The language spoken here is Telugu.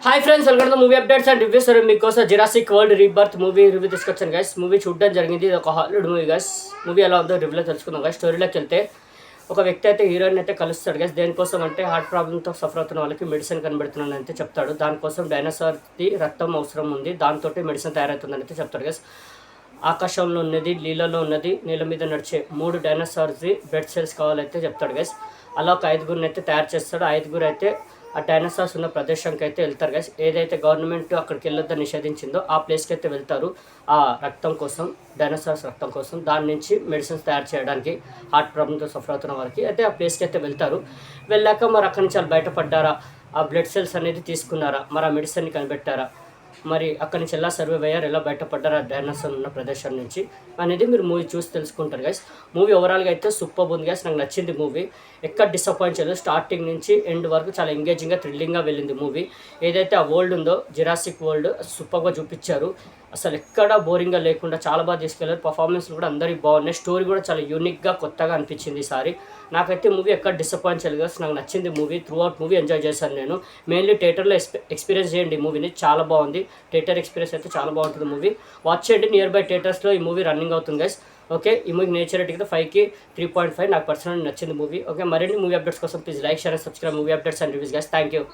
Hi friends, welcome to movie updates and reviews. మీకోసం Jurassic World Rebirth movie review తీసుకొచ్చాను గైస్. మూవీ చూడడం జరిగింది. ఇది ఒక హాలీవుడ్ మూవీ గైస్. మూవీ ఎలా ఉందో రివ్యూలో తెలుసుకుందాం గైస్. స్టోరీలోకి వెళ్తే ఒక వ్యక్తి అయితే హీరోయిన్ అయితే కలుస్తాడు గైస్. దేనికోసం అంటే హార్ట్ ప్రాబ్లంతో సఫర్ అవుతున్న వాళ్ళకి మెడిసిన్ కనిపెడుతున్నాను అయితే చెప్తాడు. దానికోసం డైనోసార్ది రక్తం అవసరం ఉంది, దాంతో మెడిసిన్ తయారవుతుందని అయితే చెప్తాడు గైస్. ఆకాశంలో ఉన్నది, నీళ్ళలో ఉన్నది, నీళ్ళ మీద నడిచే 3 డైనోసార్స్ది బ్లడ్ సెల్స్ కావాలైతే చెప్తాడు గైస్. అలా ఒక 5గురిని అయితే తయారు చేస్తాడు. 5గురు అయితే ఆ డైనోసార్స్ ఉన్న ప్రదేశానికి అయితే వెళ్తారు గైస్. ఏదైతే గవర్నమెంట్ అక్కడికి వెళ్ళొద్దని నిషేధించిందో ఆ ప్లేస్కి అయితే వెళ్తారు. ఆ రక్తం కోసం, డైనోసార్స్ రక్తం కోసం, దాని నుంచి మెడిసిన్స్ తయారు చేయడానికి హార్ట్ ప్రాబ్లంతో సఫర్ అవుతున్న వారికి అయితే ఆ ప్లేస్కి అయితే వెళ్తారు. వెళ్ళాక మరి అక్కడి నుంచి వాళ్ళు బయటపడ్డారా, ఆ బ్లడ్ సెల్స్ అనేది తీసుకున్నారా, మరి ఆ మెడిసిన్ని కనిపెట్టారా, మరి అక్కడి నుంచి ఎలా సర్వైవ్ అయ్యారు, ఎలా బయటపడ్డారు డైనోసార్ ఉన్న ప్రదేశం నుంచి అనేది మీరు మూవీ చూసి తెలుసుకుంటారు గైస్. మూవీ ఓవరాల్గా అయితే సూపర్ ఉంది గైస్. నాకు నచ్చింది మూవీ. ఎక్కడ డిసప్పాయింట్ చేయలేదు. స్టార్టింగ్ నుంచి ఎండ్ వరకు చాలా ఎంగేజింగ్గా, థ్రిల్లింగ్గా వెళ్ళింది మూవీ. ఏదైతే ఆ వరల్డ్ ఉందో, జురాసిక్ వరల్డ్, సూపర్గా చూపించారు. అసలు ఎక్కడ బోరింగ్గా లేకుండా చాలా బాగా తీసుకెళ్లారు. పర్ఫార్మెన్స్లు కూడా అందరికీ బాగున్నాయి. స్టోరీ కూడా చాలా యూనిక్గా, కొత్తగా అనిపించింది ఈసారి. నాకైతే మూవీ ఎక్కడ డిసప్పాయింట్ చేయలేదు గైస్. నాకు నచ్చింది movie. Through out movie enjoy చేశాను నేను. మెయిన్లీ థియేటర్లో ఎక్స్పీరియన్స్ చేయండి ఈ మూవీని. చాలా బాగుంది. థియేటర్ ఎక్స్పీరియన్స్ అయితే చాలా బాగుంటుంది మూవీ. వాచ్ చేయండి. నియర్ బై థియేటర్స్లో ఈ మూవీ రన్నింగ్ అవుతుంది గైస్. ఓకే, ఈ మూవీ నేచర్ రేటింగ్ 5కి 3.5. నాకు పర్సనల్ నచ్చింది మూవీ. ఓకే, మరిన్ని మూవీ అప్డేట్స్ కోసం please like, share, subscribe movie updates and reviews guys. Thank you.